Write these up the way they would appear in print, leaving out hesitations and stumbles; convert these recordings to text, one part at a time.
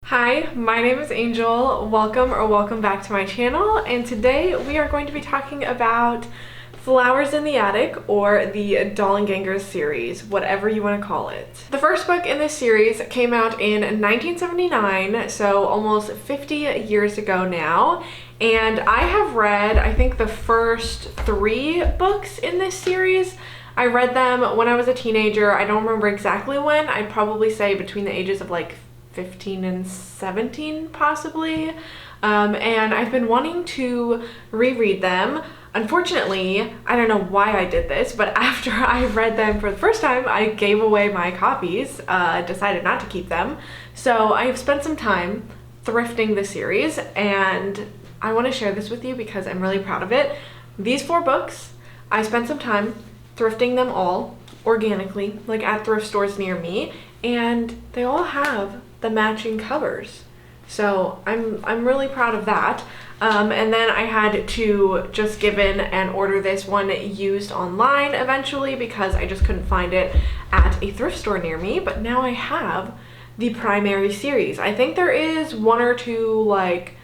Hi, my name is Angel. Welcome back to my channel, and today we are going to be talking about Flowers in the Attic, or the Dollanganger series, whatever you want to call it. The first book in this series came out in 1979, so almost 50 years ago now, and I have read, I think, the first 3 books in this series. I read them when I was a teenager. I don't remember exactly when. I'd probably say between the ages of like 15 and 17 possibly, and I've been wanting to reread them. Unfortunately, I don't know why I did this, but after I read them for the first time, I gave away my copies, decided not to keep them. So I have spent some time thrifting the series, and I want to share this with you because I'm really proud of it. These 4 books, I spent some time thrifting them all organically, like at thrift stores near me, and they all have the matching covers. So I'm really proud of that. And then I had to just give in and order this one used online eventually because I just couldn't find it at a thrift store near me. But now I have the primary series. I think there is 1 or 2 like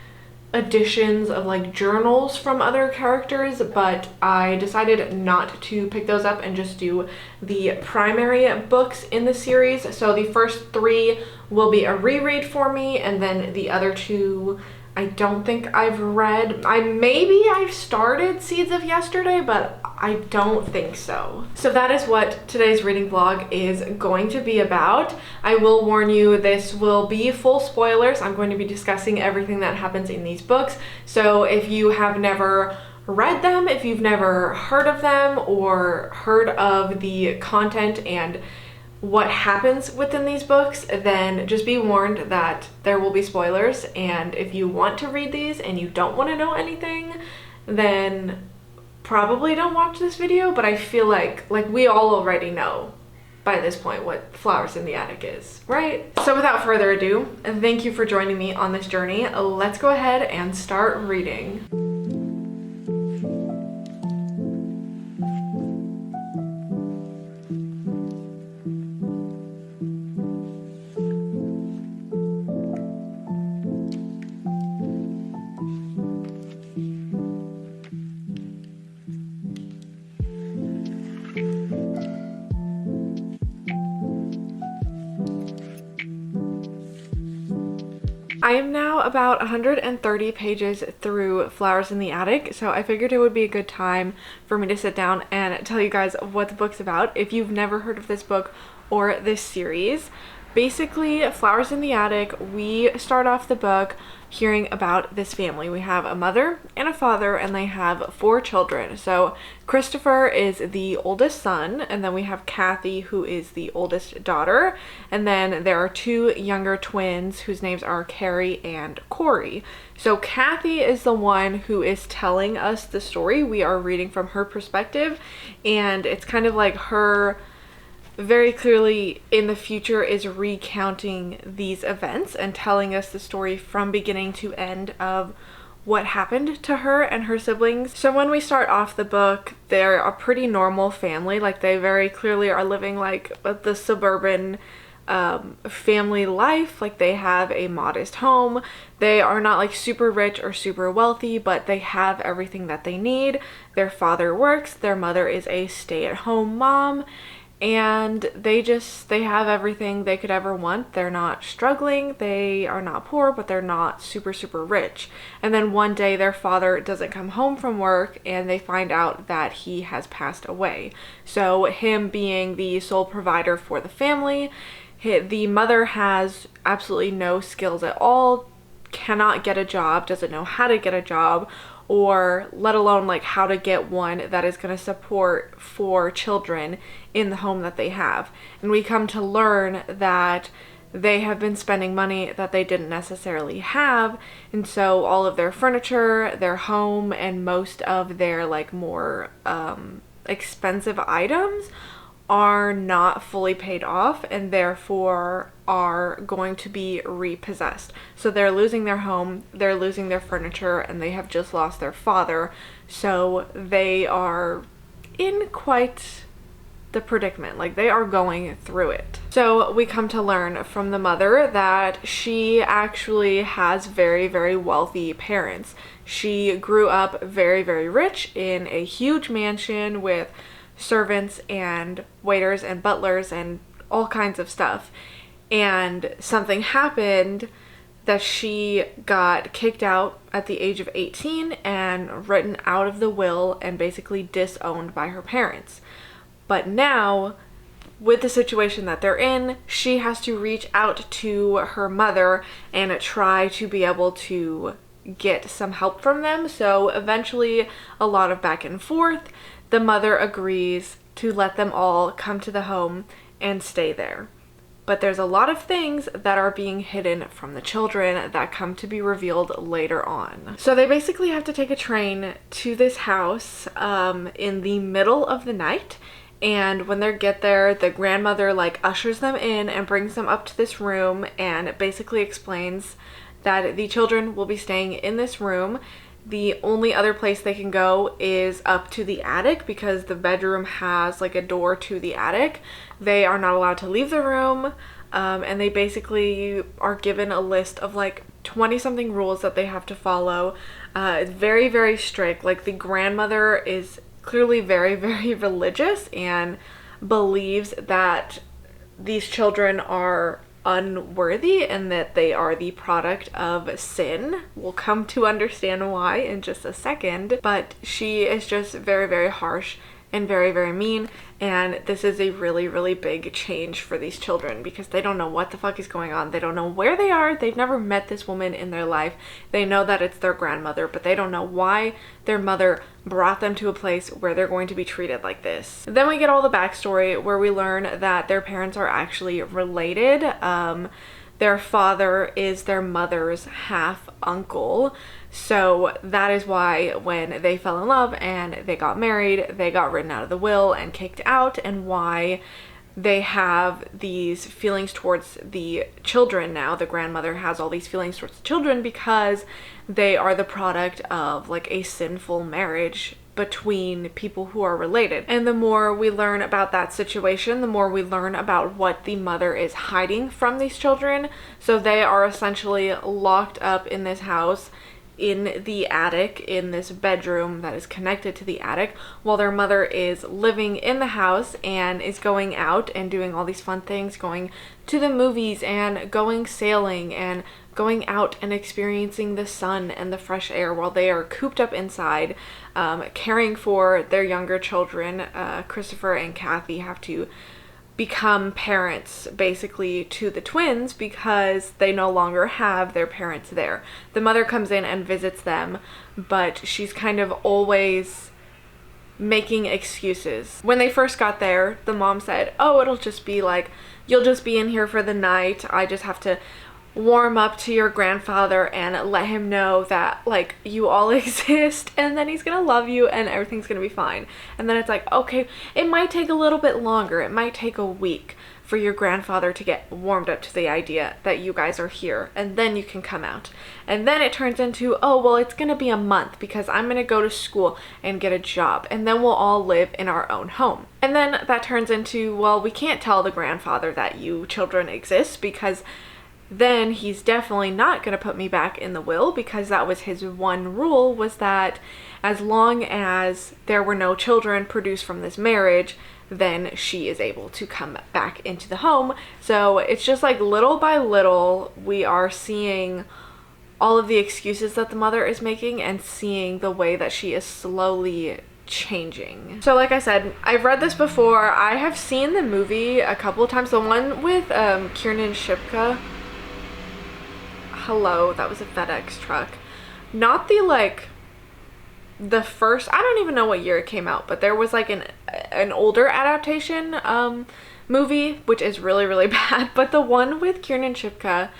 editions of like journals from other characters, but I decided not to pick those up and just do the primary books in the series. So the first 3 will be a reread for me, and then the other 2 I don't think I've read. I've started Seeds of Yesterday, but I don't think so. So that is what today's reading vlog is going to be about. I will warn you, this will be full spoilers. I'm going to be discussing everything that happens in these books. So if you have never read them, if you've never heard of them or heard of the content and what happens within these books, then just be warned that there will be spoilers. And if you want to read these and you don't want to know anything, then probably don't watch this video. But I feel like we all already know by this point what Flowers in the Attic is, right? So without further ado, thank you for joining me on this journey. Let's go ahead and start reading. I am now about 130 pages through Flowers in the Attic, so I figured it would be a good time for me to sit down and tell you guys what the book's about if you've never heard of this book or this series. Basically, Flowers in the Attic, we start off the book hearing about this family. We have a mother and a father, and they have 4 children. So Christopher is the oldest son, and then we have Kathy, who is the oldest daughter, and then there are 2 younger twins whose names are Carrie and Corey. So Kathy is the one who is telling us the story. We are reading from her perspective, and it's kind of like her very clearly in the future is recounting these events and telling us the story from beginning to end of what happened to her and her siblings. So when we start off the book, they're a pretty normal family. Like, they very clearly are living like the suburban family life. Like, they have a modest home. They are not like super rich or super wealthy, but they have everything that they need. Their father works, their mother is a stay-at-home mom, and they have everything they could ever want. They're not struggling, they are not poor, but they're not super rich. And then one day their father doesn't come home from work, and they find out that he has passed away. So him being the sole provider for the family, the mother has absolutely no skills at all, cannot get a job, doesn't know how to get a job, or let alone like how to get one that is going to support 4 children in the home that they have. And we come to learn that they have been spending money that they didn't necessarily have, and so all of their furniture, their home, and most of their like more expensive items are not fully paid off, and therefore are going to be repossessed. So they're losing their home, they're losing their furniture, and they have just lost their father. So they are in quite the predicament. Like, they are going through it. So we come to learn from the mother that she actually has very, very wealthy parents. She grew up very, very rich in a huge mansion with servants and waiters and butlers and all kinds of stuff. And something happened that she got kicked out at the age of 18 and written out of the will and basically disowned by her parents. But now, with the situation that they're in, she has to reach out to her mother and try to be able to get some help from them. So eventually, a lot of back and forth, the mother agrees to let them all come to the home and stay there. But there's a lot of things that are being hidden from the children that come to be revealed later on. So they basically have to take a train to this house in the middle of the night. And when they get there, the grandmother like ushers them in and brings them up to this room and basically explains that the children will be staying in this room. The only other place they can go is up to the attic because the bedroom has like a door to the attic. They are not allowed to leave the room, and they basically are given a list of like 20 something rules that they have to follow. It's very, very strict. Like, the grandmother is clearly very, very religious and believes that these children are unworthy and that they are the product of sin. We'll come to understand why in just a second, but she is just very, very harsh and very, very mean, and this is a really, really big change for these children because they don't know what the fuck is going on. They don't know where they are. They've never met this woman in their life. They know that it's their grandmother, but they don't know why their mother brought them to a place where they're going to be treated like this. Then we get all the backstory where we learn that their parents are actually related. Their father is their mother's half uncle. So that is why when they fell in love and they got married, they got written out of the will and kicked out, and why they have these feelings towards the children now. The grandmother has all these feelings towards the children because they are the product of like a sinful marriage between people who are related. And the more we learn about that situation, the more we learn about what the mother is hiding from these children. So they are essentially locked up in this house, in the attic, in this bedroom that is connected to the attic, while their mother is living in the house and is going out and doing all these fun things, going to the movies and going sailing and going out and experiencing the sun and the fresh air, while they are cooped up inside, caring for their younger children. Christopher and Kathy have to become parents basically to the twins because they no longer have their parents there. The mother comes in and visits them, but she's kind of always making excuses. When they first got there, the mom said, "Oh, it'll just be like, you'll just be in here for the night. I just have to warm up to your grandfather and let him know that like you all exist, and then he's gonna love you and everything's gonna be fine." And then it's like, okay, it might take a little bit longer. It might take a week for your grandfather to get warmed up to the idea that you guys are here, and then you can come out. And then it turns into, oh, well, it's gonna be a month because I'm gonna go to school and get a job, and then we'll all live in our own home. And then that turns into, well, we can't tell the grandfather that you children exist because then he's definitely not going to put me back in the will, because that was his one rule, was that as long as there were no children produced from this marriage, then she is able to come back into the home. So it's just like little by little we are seeing all of the excuses that the mother is making and seeing the way that she is slowly changing. So like I said, I've read this before. I have seen the movie a couple of times. The one with Kiernan Shipka. Hello, that was a FedEx truck. Not the like the first, I don't even know what year it came out, but there was like an older adaptation movie, which is really, really bad, but the one with Kiernan Shipka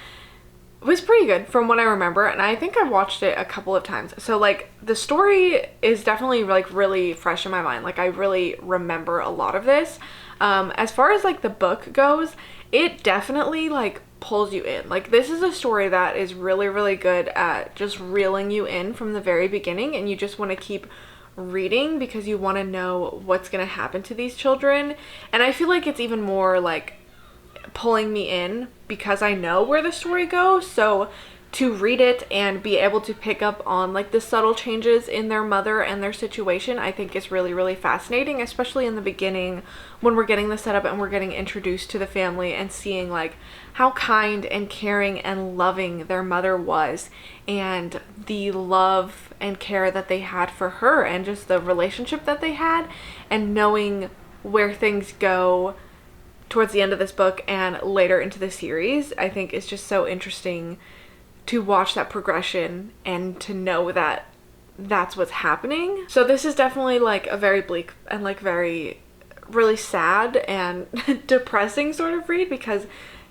was pretty good from what I remember, and I think I've watched it a couple of times. So like the story is definitely like really fresh in my mind. Like I really remember a lot of this. As far as like the book goes, it definitely like pulls you in. Like this is a story that is really, really good at just reeling you in from the very beginning, and you just want to keep reading because you want to know what's going to happen to these children. And I feel like it's even more like pulling me in because I know where the story goes. So to read it and be able to pick up on like the subtle changes in their mother and their situation, I think is really, really fascinating, especially in the beginning when we're getting the setup and we're getting introduced to the family and seeing like how kind and caring and loving their mother was, and the love and care that they had for her, and just the relationship that they had, and knowing where things go towards the end of this book and later into the series, I think is just so interesting to watch that progression and to know that that's what's happening. So this is definitely like a very bleak and like very really sad and depressing sort of read, because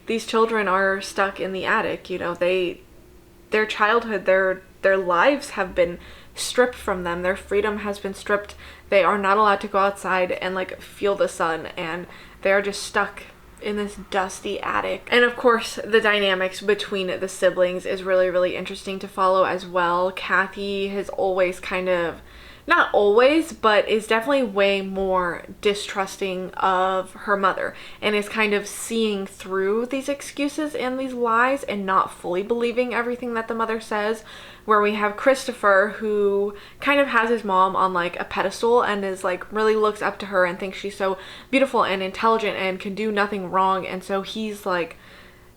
these children are stuck in the attic. You know, their childhood, their lives have been stripped from them. Their freedom has been stripped. They are not allowed to go outside and like feel the sun, and they are just stuck in this dusty attic. And of course the dynamics between the siblings is really, really interesting to follow as well. Kathy has always kind of, not always, but is definitely way more distrusting of her mother, and is kind of seeing through these excuses and these lies and not fully believing everything that the mother says. Where we have Christopher, who kind of has his mom on like a pedestal and is like really looks up to her and thinks she's so beautiful and intelligent and can do nothing wrong, and so he's like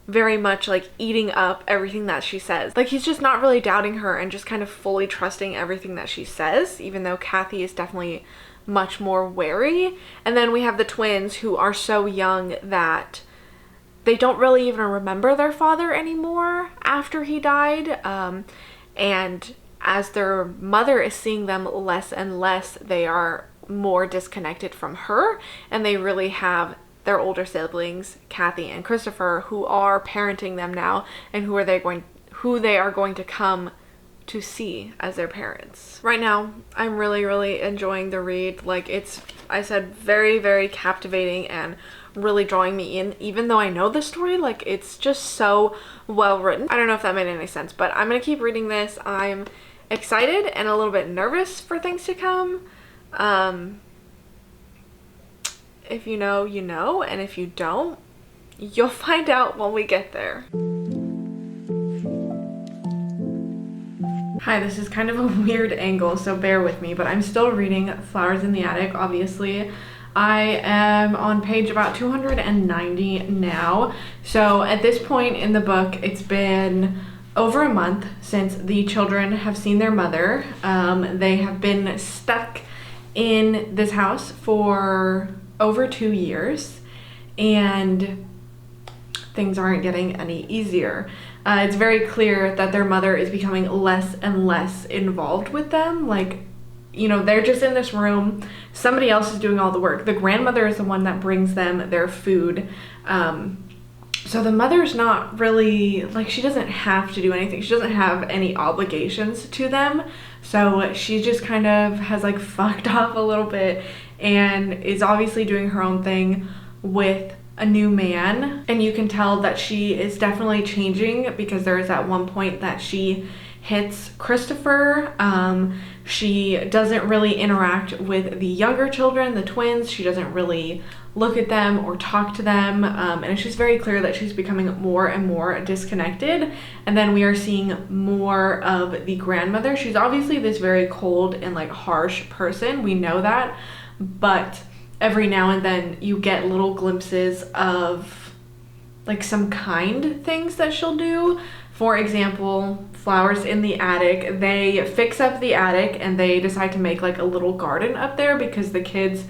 very much like eating up everything that she says. Like he's just not really doubting her and just kind of fully trusting everything that she says, even though Kathy is definitely much more wary. And then we have the twins, who are so young that they don't really even remember their father anymore after he died. And as their mother is seeing them less and less, they are more disconnected from her, and they really have their older siblings, Kathy and Christopher, who are parenting them now, and who they are going to come to see as their parents. Right now, I'm really, really enjoying the read. Like it's, I said, very, very captivating and really drawing me in, even though I know the story. Like it's just so well written. I don't know if that made any sense, but I'm gonna keep reading this. I'm excited and a little bit nervous for things to come. If you know, you know, and if you don't, you'll find out when we get there. Hi, this is kind of a weird angle, so bear with me, but I'm still reading Flowers in the Attic, obviously. I am on page about 290 now. So at this point in the book, it's been over a month since the children have seen their mother. They have been stuck in this house for over 2 years, and things aren't getting any easier. It's very clear that their mother is becoming less and less involved with them. Like, you know, they're just in this room. Somebody else is doing all the work. The grandmother is the one that brings them their food. So the mother's not really, like, she doesn't have to do anything. She doesn't have any obligations to them. So she just kind of has like fucked off a little bit and is obviously doing her own thing with a new man. And you can tell that she is definitely changing, because there is at one point that she hits Christopher. She doesn't really interact with the younger children, the twins. She doesn't really look at them or talk to them. And it's just very clear that she's becoming more and more disconnected. And then we are seeing more of the grandmother. She's obviously this very cold and like harsh person. We know that. But every now and then you get little glimpses of like some kind things that she'll do. For example, Flowers in the Attic, they fix up the attic and they decide to make like a little garden up there because the kids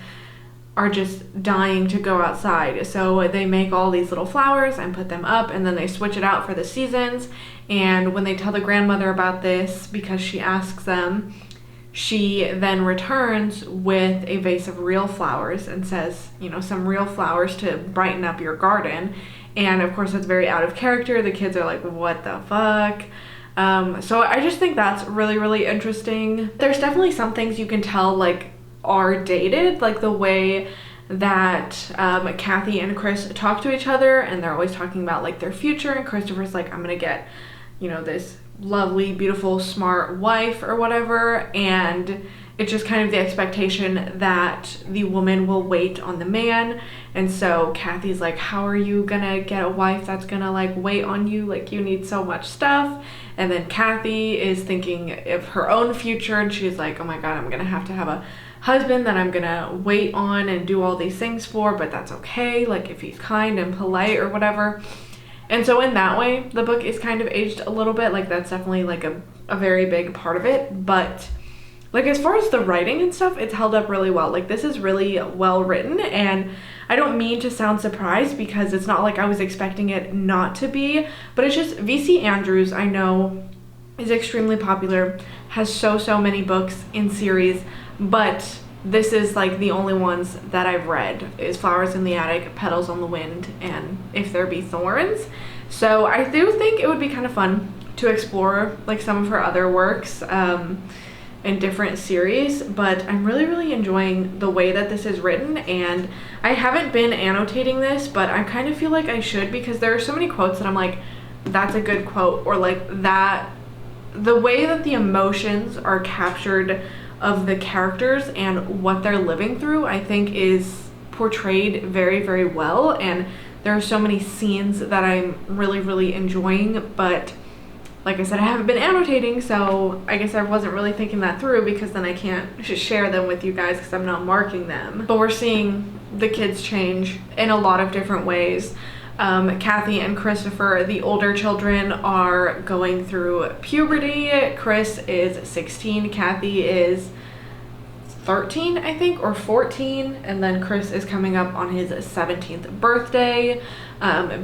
are just dying to go outside. So they make all these little flowers and put them up, and then they switch it out for the seasons. And when they tell the grandmother about this, because she asks them, she then returns with a vase of real flowers and says, you know, some real flowers to brighten up your garden. And of course that's very out of character. The kids are like, what the fuck? So I just think that's really, really interesting. There's definitely some things you can tell like are dated, like the way that Kathy and Chris talk to each other, and they're always talking about like their future, and Christopher's like, I'm gonna get you know, this lovely, beautiful, smart wife or whatever, and it's just kind of the expectation that the woman will wait on the man. And so Kathy's like, how are you gonna get a wife that's gonna like wait on you? Like, you need so much stuff. And then Kathy is thinking of her own future, and she's like, oh my god, I'm gonna have to have a husband that I'm gonna wait on and do all these things for, but that's okay, like if he's kind and polite or whatever. And so in that way, the book is kind of aged a little bit. Like, that's definitely like a very big part of it. But like, as far as the writing and stuff, it's held up really well. Like, this is really well written, and I don't mean to sound surprised because it's not like I was expecting it not to be, but it's just V.C. Andrews, I know, is extremely popular, has so many books in series, but this is like the only ones that I've read is Flowers in the Attic, Petals on the Wind, and If There Be Thorns. So I do think it would be kind of fun to explore like some of her other works in different series, but I'm really enjoying the way that this is written. And I haven't been annotating this, but I kind of feel like I should, because there are so many quotes that I'm like, that's a good quote, or like that, the way that the emotions are captured of the characters and what they're living through, I think is portrayed very well. And there are so many scenes that I'm really enjoying, but like I said, I haven't been annotating, so I guess I wasn't really thinking that through, because then I can't just share them with you guys because I'm not marking them. But we're seeing the kids change in a lot of different ways. Kathy and Christopher, the older children, are going through puberty. Chris is 16, Kathy is 13, I think, or 14, and then Chris is coming up on his 17th birthday.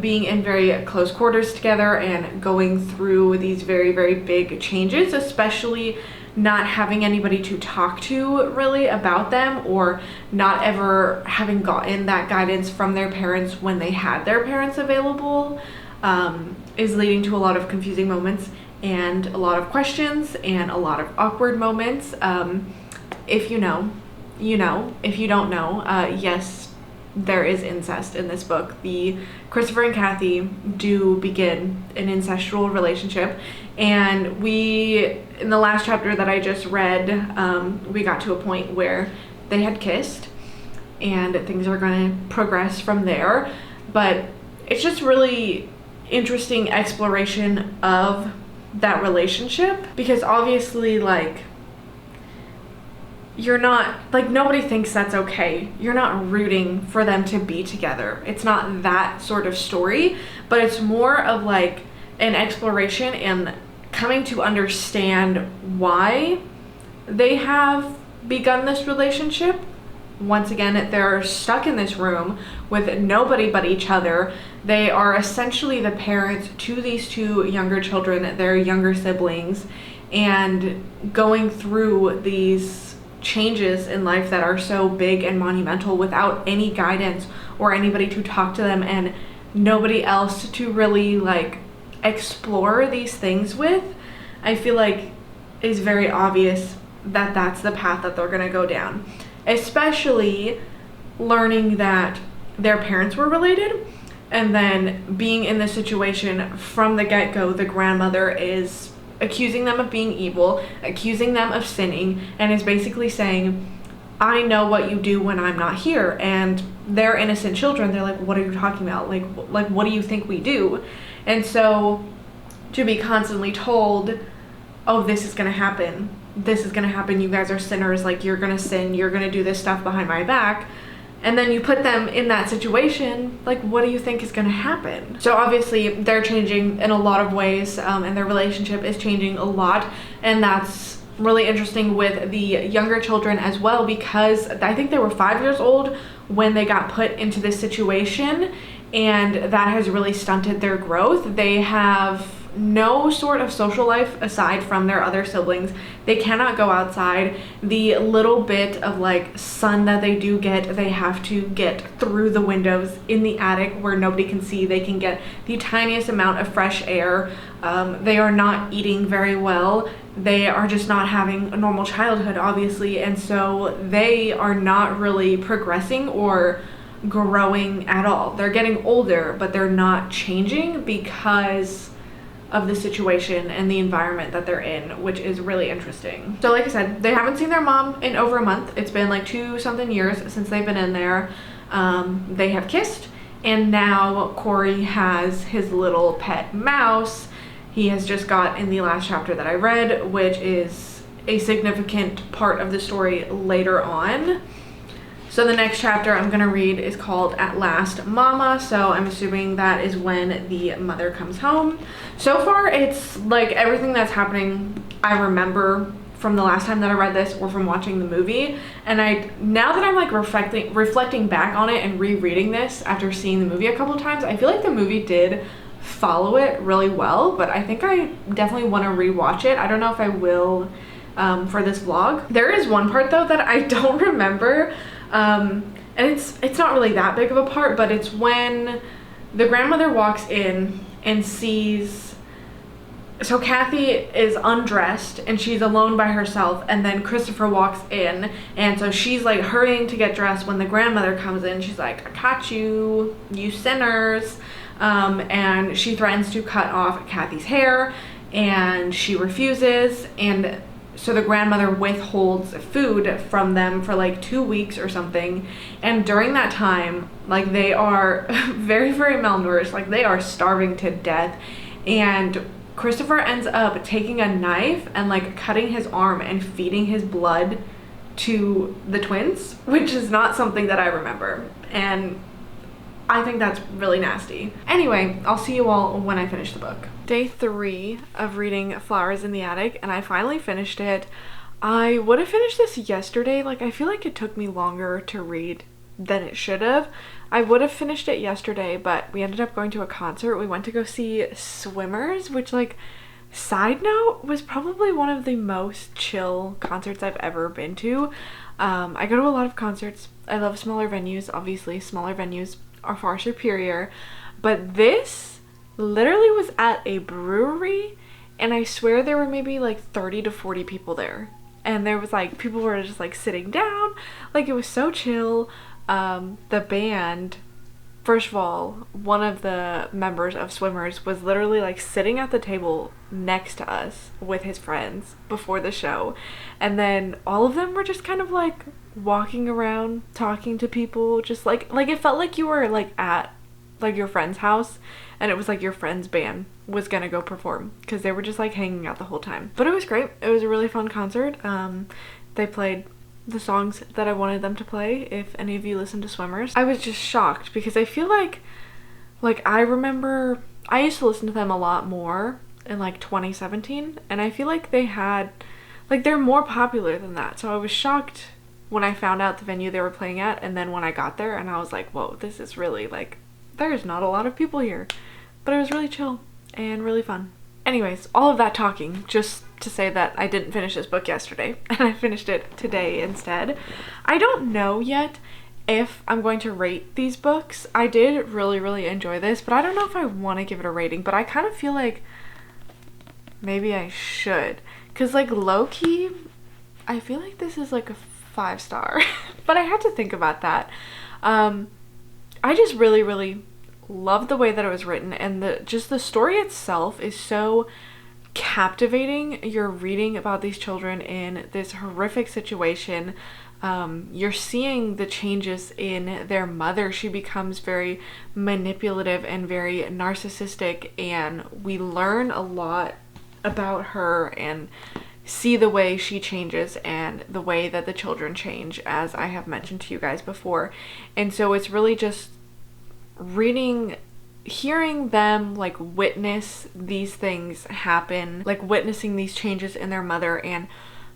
Being in very close quarters together and going through these very big changes, especially not having anybody to talk to really about them, or not ever having gotten that guidance from their parents when they had their parents available, is leading to a lot of confusing moments and a lot of questions and a lot of awkward moments. If you know, you know. If you don't know, yes, there is incest in this book. The Christopher and Kathy do begin an incestual relationship, and we, in the last chapter that I just read, we got to a point where they had kissed, and things are going to progress from there. But it's just really interesting exploration of that relationship, because obviously, like, you're not, like, nobody thinks that's okay. You're not rooting for them to be together. It's not that sort of story, but it's more of like an exploration and coming to understand why they have begun this relationship. Once again, they're stuck in this room with nobody but each other. They are essentially the parents to these two younger children, their younger siblings, and going through these changes in life that are so big and monumental without any guidance or anybody to talk to them, and nobody else to really like explore these things with. I feel like is very obvious that that's the path that they're going to go down, especially learning that their parents were related, and then being in this situation from the get-go. The grandmother is accusing them of being evil, accusing them of sinning, and is basically saying, I know what you do when I'm not here. And they're innocent children. They're like, what are you talking about? Like what do you think we do? And so to be constantly told, oh, this is gonna happen, you guys are sinners, like, you're gonna sin, you're gonna do this stuff behind my back, and then you put them in that situation, like, what do you think is going to happen? So obviously they're changing in a lot of ways, and their relationship is changing a lot, and that's really interesting with the younger children as well, because I think they were 5 years old when they got put into this situation, and that has really stunted their growth. They have no sort of social life aside from their other siblings. They cannot go outside. The little bit of like sun that they do get, they have to get through the windows in the attic where nobody can see. They can get the tiniest amount of fresh air. They are not eating very well. They are just not having a normal childhood, obviously, and so they are not really progressing or growing at all. They're getting older, but they're not changing because of the situation and the environment that they're in, which is really interesting. So like I said, they haven't seen their mom in over a month. It's been like 2-something years since they've been in there. They have kissed, and now Corey has his little pet mouse. He has just got in the last chapter that I read, which is a significant part of the story later on. So the next chapter I'm gonna read is called At Last Mama, so I'm assuming that is when the mother comes home. So far it's like everything that's happening I remember from the last time that I read this or from watching the movie, and now that I'm like reflecting back on it and rereading this after seeing the movie a couple of times, I feel like the movie did follow it really well, but I think I definitely want to rewatch it. I don't know if I will for this vlog. There is one part though that I don't remember, and it's not really that big of a part, but it's when the grandmother walks in and sees, so Kathy is undressed and she's alone by herself, and then Christopher walks in, and so she's like hurrying to get dressed when the grandmother comes in. She's like, "I caught you, you sinners," and she threatens to cut off Kathy's hair, and she refuses, and so the grandmother withholds food from them for like 2 weeks or something, and during that time, like, they are very, very malnourished, like they are starving to death, and Christopher ends up taking a knife and like cutting his arm and feeding his blood to the twins, which is not something that I remember, and I think that's really nasty. Anyway, I'll see you all when I finish the book. Day 3 of reading Flowers in the Attic, and I finally finished it. I would have finished this yesterday. Like, I feel like it took me longer to read than it should have. I would have finished it yesterday, but we ended up going to a concert. We went to go see Swimmers, which, like, side note, was probably one of the most chill concerts I've ever been to. I go to a lot of concerts. I love smaller venues. Obviously, smaller venues are far superior, but this literally was at a brewery, and I swear there were maybe like 30 to 40 people there, and there was like, people were just like sitting down, like it was so chill. The band, first of all, one of the members of Swimmers was literally like sitting at the table next to us with his friends before the show, and then all of them were just kind of like walking around talking to people, just like it felt like you were like at like your friend's house, and it was like your friend's band was gonna go perform, because they were just like hanging out the whole time. But it was great. It was a really fun concert. They played the songs that I wanted them to play. If any of you listen to Swimmers, I was just shocked because I feel like I remember I used to listen to them a lot more in like 2017, and I feel like they had like, they're more popular than that. So I was shocked when I found out the venue they were playing at, and then when I got there and I was like, whoa, this is really like, there's not a lot of people here. But it was really chill and really fun. Anyways, all of that talking just to say that I didn't finish this book yesterday and I finished it today instead. I don't know yet if I'm going to rate these books. I did really, really enjoy this, but I don't know if I want to give it a rating, but I kind of feel like maybe I should, because like low-key I feel like this is like a 5-star but I had to think about that. I just really, really love the way that it was written, and the story itself is so captivating. You're reading about these children in this horrific situation. You're seeing the changes in their mother. She becomes very manipulative and very narcissistic, and we learn a lot about her and see the way she changes and the way that the children change, as I have mentioned to you guys before. And so it's really just reading, hearing them like witness these things happen, like witnessing these changes in their mother and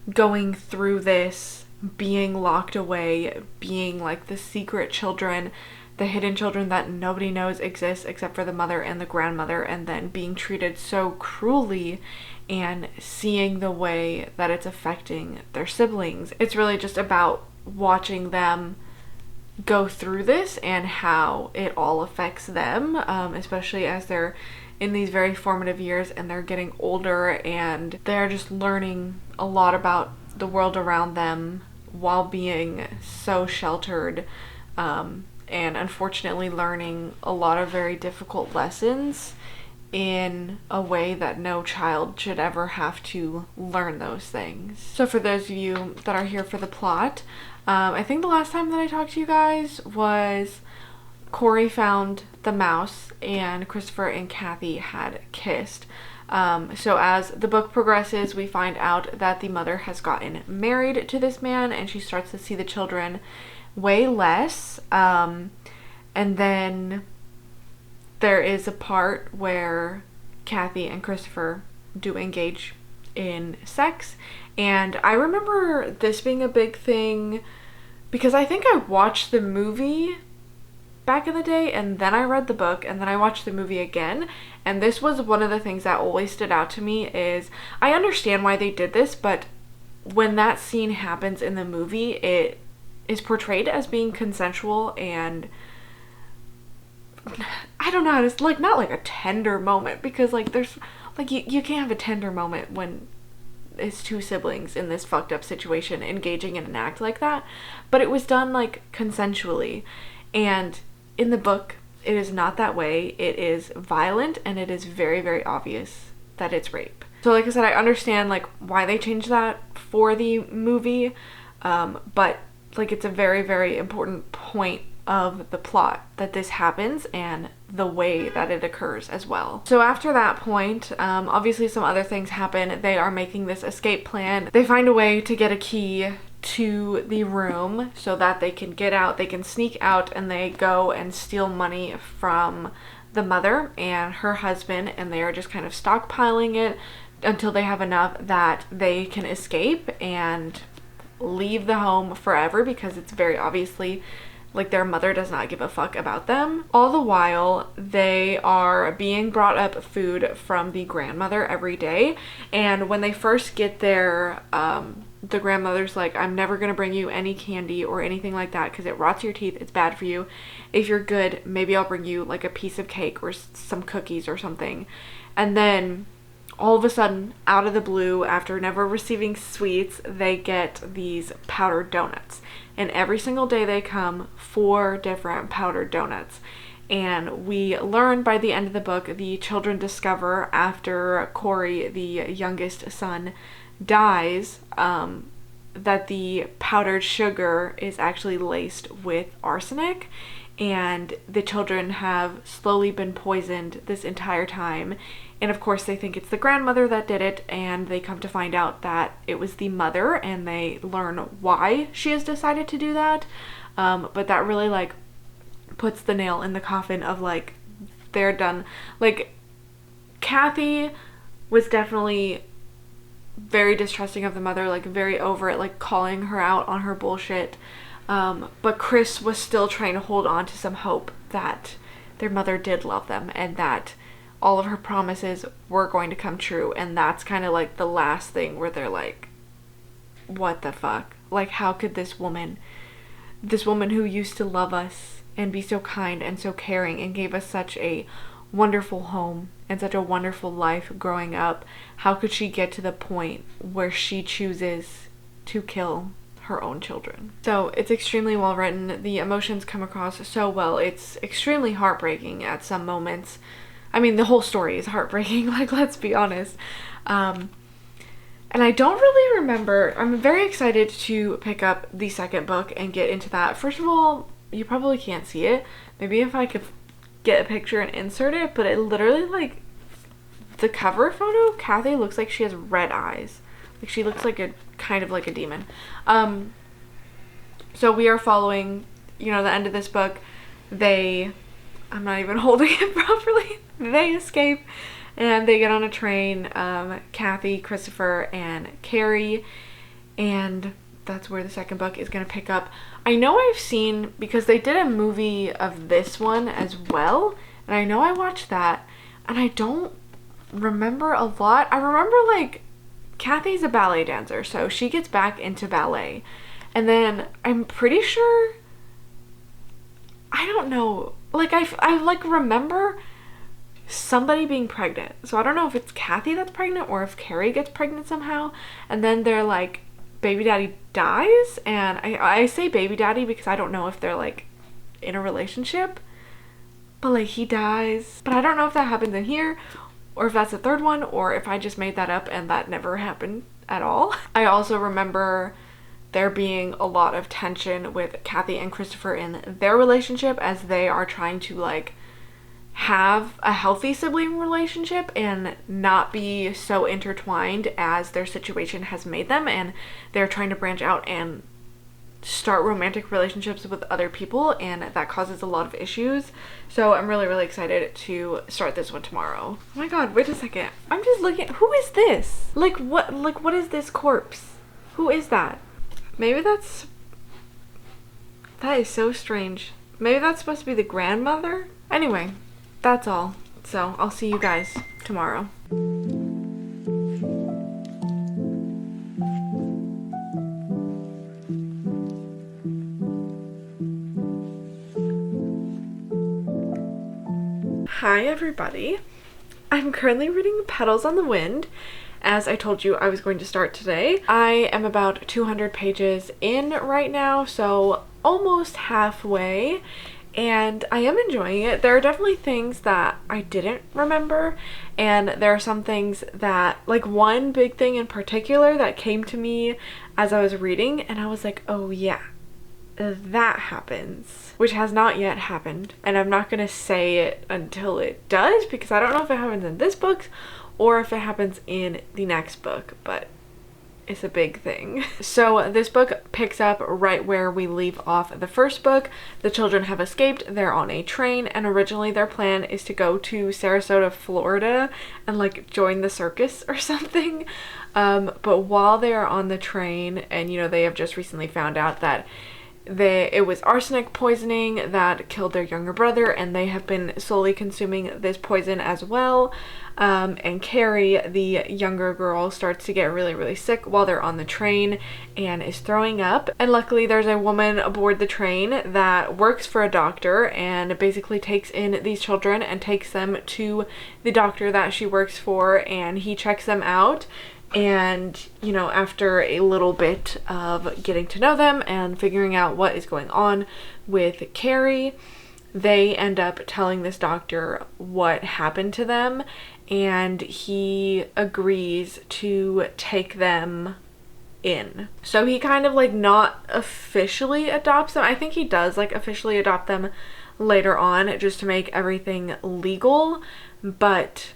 going through this, being locked away, being like the secret children, the hidden children that nobody knows exist except for the mother and the grandmother, and then being treated so cruelly and seeing the way that it's affecting their siblings. It's really just about watching them go through this and how it all affects them, especially as they're in these very formative years and they're getting older and they're just learning a lot about the world around them while being so sheltered, and unfortunately learning a lot of very difficult lessons in a way that no child should ever have to learn those things. So for those of you that are here for the plot, I think the last time that I talked to you guys was Corey found the mouse and Christopher and Kathy had kissed. So as the book progresses, we find out that the mother has gotten married to this man and she starts to see the children way less. And then there is a part where Kathy and Christopher do engage in sex. And I remember this being a big thing because I think I watched the movie back in the day and then I read the book and then I watched the movie again, and this was one of the things that always stood out to me is I understand why they did this, but when that scene happens in the movie, it is portrayed as being consensual and I don't know how to, like, not like a tender moment, because like there's like you can't have a tender moment when it's two siblings in this fucked up situation engaging in an act like that, but it was done like consensually. And in the book, it is not that way. It is violent and it is very, very obvious that it's rape. So like I said, I understand like why they changed that for the movie, but like it's a very, very important point of the plot that this happens and the way that it occurs as well. So after that point, obviously some other things happen. They are making this escape plan. They find a way to get a key to the room so that they can get out, they can sneak out, and they go and steal money from the mother and her husband, and they are just kind of stockpiling it until they have enough that they can escape and leave the home forever, because it's very obviously like their mother does not give a fuck about them. All the while, they are being brought up food from the grandmother every day, and when they first get there, the grandmother's like, I'm never gonna bring you any candy or anything like that because it rots your teeth, it's bad for you. If you're good, maybe I'll bring you like a piece of cake or some cookies or something. And then all of a sudden, out of the blue, after never receiving sweets, they get these powdered donuts. And every single day they come 4 different powdered donuts. And we learn by the end of the book, the children discover after Corey, the youngest son, dies, that the powdered sugar is actually laced with arsenic, and the children have slowly been poisoned this entire time. And of course they think it's the grandmother that did it, and they come to find out that it was the mother, and they learn why she has decided to do that. But that really like puts the nail in the coffin of like, they're done. Like, Kathy was definitely very distrusting of the mother, like very over it, like calling her out on her bullshit. But Chris was still trying to hold on to some hope that their mother did love them and that all of her promises were going to come true. And that's kind of like the last thing where they're like, what the fuck? Like, how could this woman who used to love us and be so kind and so caring and gave us such a wonderful home and such a wonderful life growing up, how could she get to the point where she chooses to kill her own children? So it's extremely well written. The emotions come across so well. It's extremely heartbreaking at some moments. I mean, the whole story is heartbreaking, like, let's be honest. And I don't really remember. I'm very excited to pick up the second book and get into that. First of all, you probably can't see it. Maybe if I could get a picture and insert it, but it literally, like, the cover photo, Kathy looks like she has red eyes. Like, she looks like a kind of like a demon. So we are following, you know, the end of this book. I'm not even holding it properly. They escape and they get on a train, Kathy, Christopher, and Carrie, and that's where the second book is going to pick up. I know I've seen, because they did a movie of this one as well, and I know I watched that, and I don't remember a lot. I remember, like, Kathy's a ballet dancer, so she gets back into ballet, and then I'm pretty sure, I don't know, like, I like, remember somebody being pregnant, so I don't know if it's Kathy that's pregnant or if Carrie gets pregnant somehow, and then they're like, baby daddy dies, and I say baby daddy because I don't know if they're like in a relationship, but like he dies, but I don't know if that happens in here or if that's the third one, or if I just made that up and that never happened at all. I also remember there being a lot of tension with Kathy and Christopher in their relationship as they are trying to like have a healthy sibling relationship and not be so intertwined as their situation has made them, and they're trying to branch out and start romantic relationships with other people, and that causes a lot of issues. So I'm really excited to start this one tomorrow. Oh my god, wait a second. I'm just looking. Who is this? Like what is this corpse? Who is that? Maybe that is so strange. Maybe that's supposed to be the grandmother? Anyway, that's all. So I'll see you guys tomorrow. Hi everybody. I'm currently reading Petals on the Wind. As I told you I was going to start today. I am about 200 pages in right now, so almost halfway, and I am enjoying it. There are definitely things that I didn't remember, and there are some things that, like one big thing in particular that came to me as I was reading, and I was like, oh yeah, that happens, which has not yet happened, and I'm not gonna say it until it does because I don't know if it happens in this book or if it happens in the next book, but it's a big thing. So this book picks up right where we leave off the first book. The children have escaped, they're on a train, and originally their plan is to go to Sarasota, Florida and like join the circus or something. But while they are on the train, and you know, they have just recently found out that it was arsenic poisoning that killed their younger brother, and they have been slowly consuming this poison as well. And Carrie, the younger girl, starts to get really sick while they're on the train and is throwing up. And luckily there's a woman aboard the train that works for a doctor and basically takes in these children and takes them to the doctor that she works for, and he checks them out. And, you know, after a little bit of getting to know them and figuring out what is going on with Carrie, they end up telling this doctor what happened to them, and he agrees to take them in. So he kind of like not officially adopts them. I think he does like officially adopt them later on just to make everything legal, but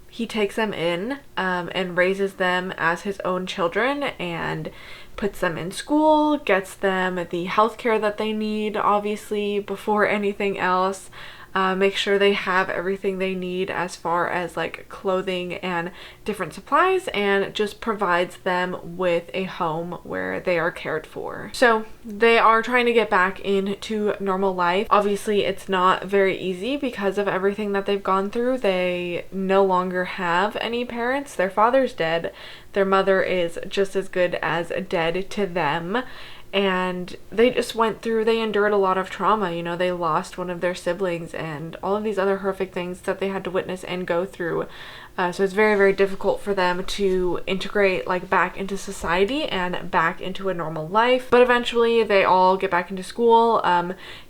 he takes them in and raises them as his own children and puts them in school, gets them the healthcare that they need, obviously, before anything else. Make sure they have everything they need as far as like clothing and different supplies, and just provides them with a home where they are cared for. So they are trying to get back into normal life. Obviously it's not very easy because of everything that they've gone through. They no longer have any parents. Their father's dead. Their mother is just as good as dead to them. And they endured a lot of trauma. You know, they lost one of their siblings and all of these other horrific things that they had to witness and go through. So it's very difficult for them to integrate like back into society and back into a normal life. But eventually they all get back into school.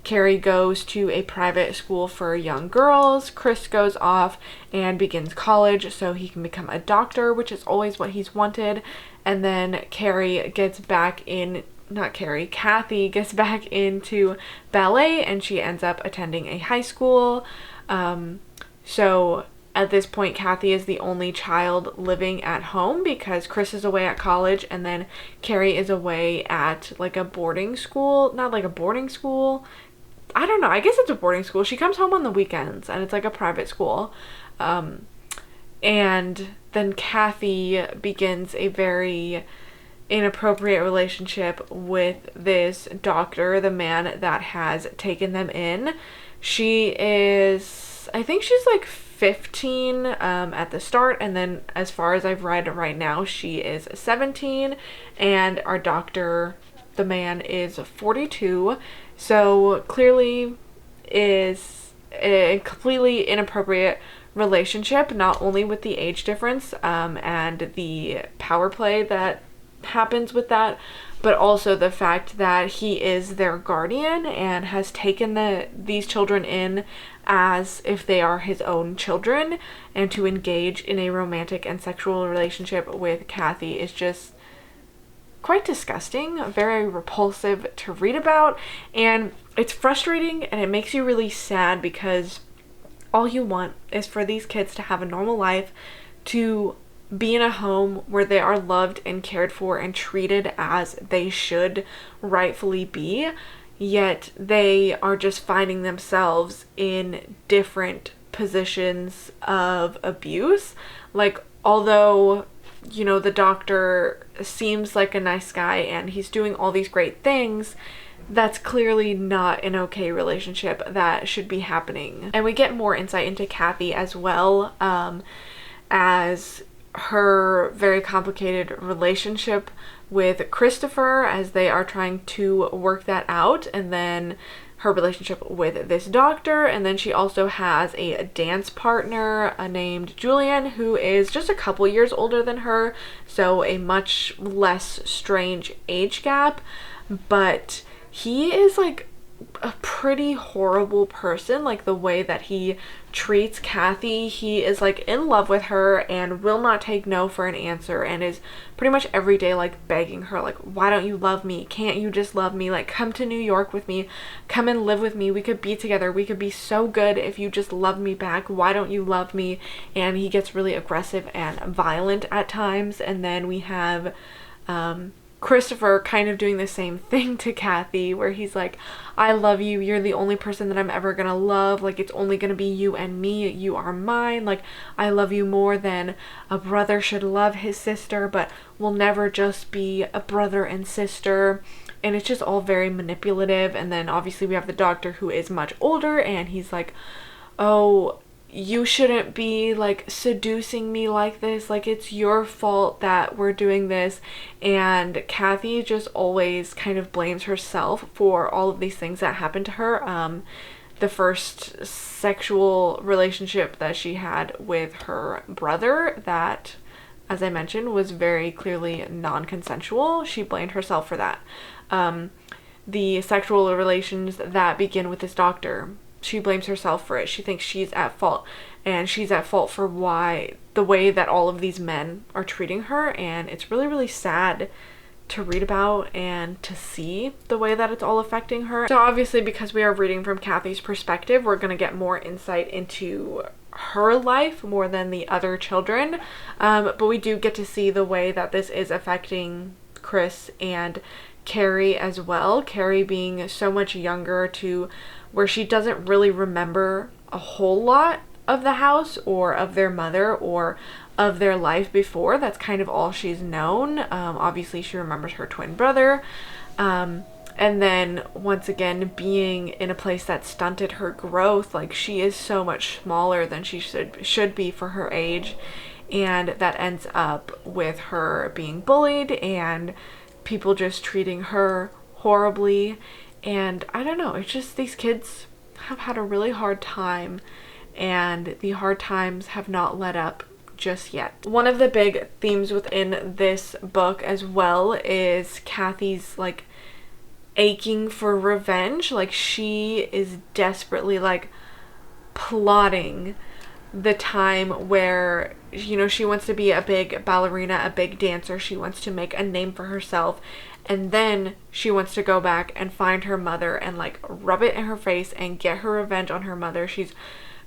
Carrie goes to a private school for young girls. Chris goes off and begins college so he can become a doctor, which is always what he's wanted. And then Kathy gets back into ballet, and she ends up attending a high school. So at this point, Kathy is the only child living at home because Chris is away at college, and then Carrie is away at like a boarding school. Not like a boarding school. I don't know. I guess it's a boarding school. She comes home on the weekends, and it's like a private school. And then Kathy begins a very inappropriate relationship with this doctor, the man that has taken them in. I think she's like 15 at the start, and then as far as I've read right now, she is 17, and our doctor, the man, is 42. So clearly is a completely inappropriate relationship, not only with the age difference and the power play that happens with that, but also the fact that he is their guardian and has taken these children in as if they are his own children, and to engage in a romantic and sexual relationship with Kathy is just quite disgusting, very repulsive to read about, and it's frustrating and it makes you really sad because all you want is for these kids to have a normal life, to be in a home where they are loved and cared for and treated as they should rightfully be, yet they are just finding themselves in different positions of abuse. Like, although, you know, the doctor seems like a nice guy and he's doing all these great things, that's clearly not an okay relationship that should be happening. And we get more insight into Kathy as well, as her very complicated relationship with Christopher as they are trying to work that out, and then her relationship with this doctor, and then she also has a dance partner named Julian, who is just a couple years older than her, so a much less strange age gap, but he is like a pretty horrible person. Like, the way that he treats Kathy, he is like in love with her and will not take no for an answer, and is pretty much every day like begging her, like, why don't you love me? Can't you just love me? Like, come to New York with me, come and live with me, we could be together, we could be so good if you just love me back, why don't you love me? And he gets really aggressive and violent at times. And then we have Christopher kind of doing the same thing to Kathy, where he's like, I love you, you're the only person that I'm ever gonna love, like, it's only gonna be you and me, you are mine, like, I love you more than a brother should love his sister, but we'll never just be a brother and sister. And it's just all very manipulative. And then obviously we have the doctor, who is much older, and he's like, oh, you shouldn't be like seducing me like this, like, it's your fault that we're doing this. And Kathy just always kind of blames herself for all of these things that happened to her. The first sexual relationship that she had with her brother, that, as I mentioned, was very clearly non-consensual, she blamed herself for that. The sexual relations that begin with this doctor, she blames herself for it. She thinks she's at fault, and she's at fault for the way that all of these men are treating her. And it's really, really sad to read about and to see the way that it's all affecting her. So obviously, because we are reading from Kathy's perspective, we're going to get more insight into her life more than the other children. But we do get to see the way that this is affecting Chris and Carrie as well. Carrie being so much younger, to where she doesn't really remember a whole lot of the house or of their mother or of their life before. That's kind of all she's known. Obviously she remembers her twin brother, and then once again being in a place that stunted her growth. Like, she is so much smaller than she should be for her age, and that ends up with her being bullied and people just treating her horribly. And I don't know, it's just, these kids have had a really hard time, and the hard times have not let up just yet. One of the big themes within this book as well is Kathy's like aching for revenge. Like, she is desperately like plotting the time where, you know, she wants to be a big ballerina, a big dancer, she wants to make a name for herself, and then she wants to go back and find her mother and like rub it in her face and get her revenge on her mother. She's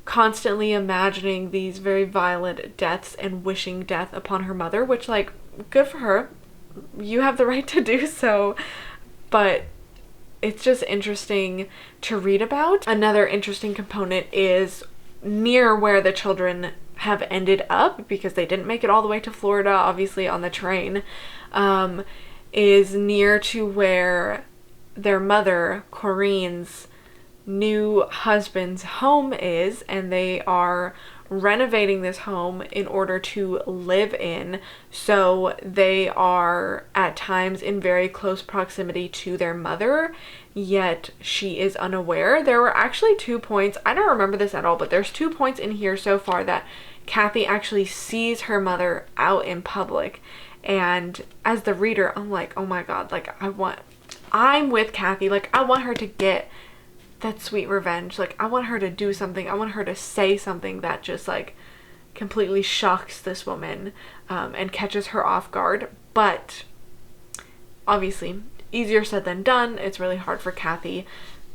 constantly imagining these very violent deaths and wishing death upon her mother, which, like, good for her, you have the right to do so, but it's just interesting to read about. Another interesting component is near where the children have ended up, because they didn't make it all the way to Florida, obviously, on the train, is near to where their mother, Corinne's new husband's home is, and they are renovating this home in order to live in. So they are at times in very close proximity to their mother, yet she is unaware. There were actually 2 points, I don't remember this at all, but there's 2 points in here so far that Kathy actually sees her mother out in public. And as the reader, I'm like, oh my god, like, I'm with Kathy, like, I want her to get that sweet revenge. Like, I want her to do something. I want her to say something that just like completely shocks this woman and catches her off guard. But obviously, easier said than done. It's really hard for Kathy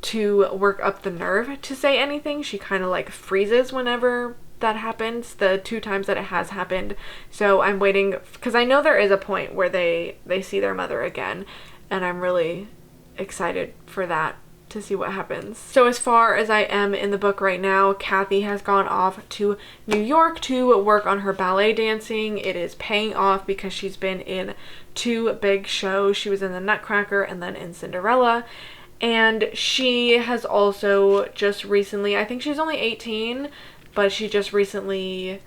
to work up the nerve to say anything. She kind of like freezes whenever that happens, the 2 times that it has happened. So I'm waiting, because I know there is a point where they see their mother again, and I'm really excited for that, to see what happens. So as far as I am in the book right now, Kathy has gone off to New York to work on her ballet dancing. It is paying off because she's been in 2 big shows. She was in the Nutcracker and then in Cinderella. And she has also just recently, I think she's only 18, but she just recently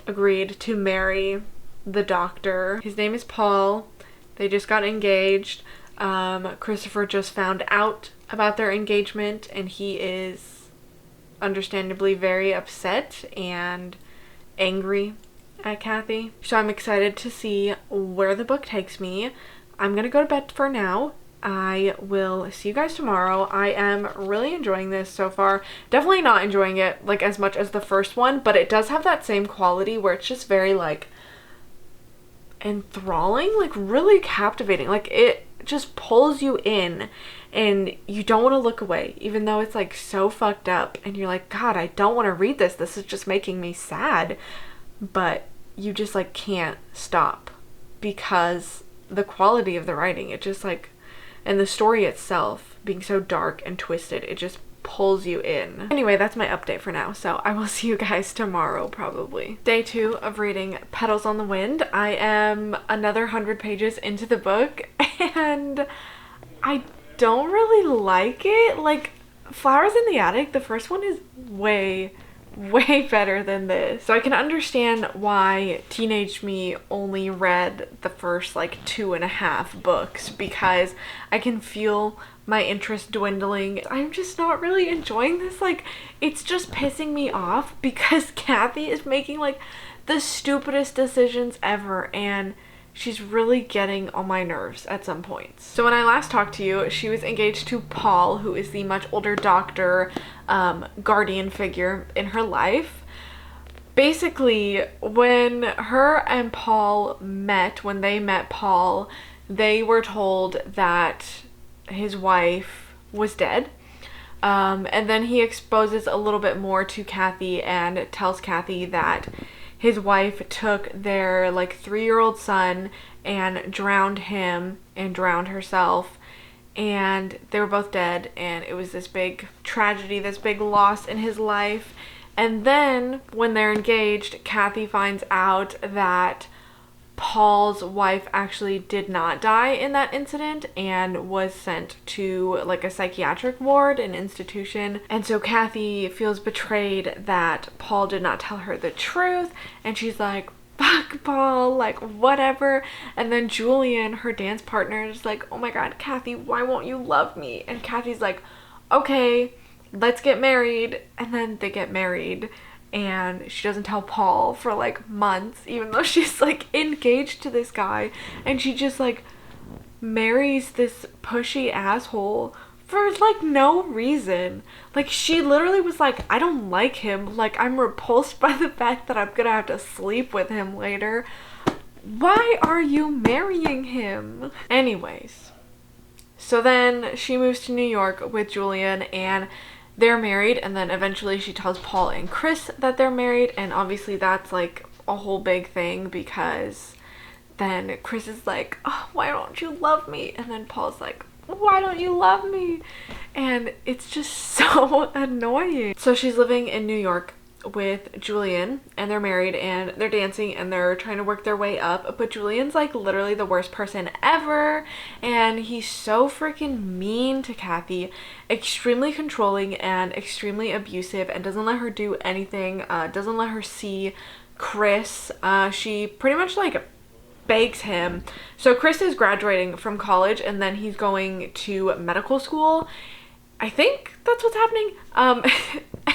agreed to marry the doctor. His name is Paul. They just got engaged. Christopher just found out about their engagement, and he is understandably very upset and angry at Kathy. So I'm excited to see where the book takes me. I'm gonna go to bed for now. I will see you guys tomorrow. I am really enjoying this so far. Definitely not enjoying it like as much as the first one, but it does have that same quality where it's just very like enthralling, like really captivating. Like it just pulls you in and you don't want to look away, even though it's like so fucked up and you're like, God, I don't want to read this. This is just making me sad. But you just like can't stop because the quality of the writing, it just like, and the story itself being so dark and twisted, it just pulls you in. Anyway, that's my update for now, so I will see you guys tomorrow probably. Day 2 of reading Petals on the Wind. I am another 100 pages into the book and I don't really like it. Like, Flowers in the Attic, the first one is way better than this. So I can understand why teenage me only read the first like 2.5 books, because I can feel my interest dwindling. I'm just not really enjoying this. Like, it's just pissing me off because Kathy is making like the stupidest decisions ever, and she's really getting on my nerves at some points. So when I last talked to you, she was engaged to Paul, who is the much older doctor, guardian figure in her life. Basically, when her and Paul met, when they met Paul, they were told that his wife was dead. And then he exposes a little bit more to Kathy and tells Kathy that his wife took their like 3-year-old son and drowned him and drowned herself, and they were both dead, and it was this big tragedy, this big loss in his life. And then when they're engaged, Kathy finds out that Paul's wife actually did not die in that incident and was sent to like a psychiatric ward, an institution. And so Kathy feels betrayed that Paul did not tell her the truth, and she's like, fuck Paul, like whatever. And then Julian, her dance partner, is like, oh my God, Kathy, why won't you love me? And Kathy's like, okay, let's get married. And then they get married. And she doesn't tell Paul for like months, even though she's like engaged to this guy. And she just like marries this pushy asshole for like no reason. Like, she literally was like, I don't like him. Like, I'm repulsed by the fact that I'm gonna have to sleep with him later. Why are you marrying him? Anyways, so then she moves to New York with Julian and they're married, and then eventually she tells Paul and Chris that they're married, and obviously that's like a whole big thing because then Chris is like, oh, why don't you love me? And then Paul's like, why don't you love me? And it's just so annoying. So she's living in New York with Julian, and they're married, and they're dancing, and they're trying to work their way up, but Julian's like literally the worst person ever, and he's so freaking mean to Kathy, extremely controlling and extremely abusive, and doesn't let her do anything, doesn't let her see Chris. She pretty much like begs him. So Chris is graduating from college, and then he's going to medical school. I think that's what's happening.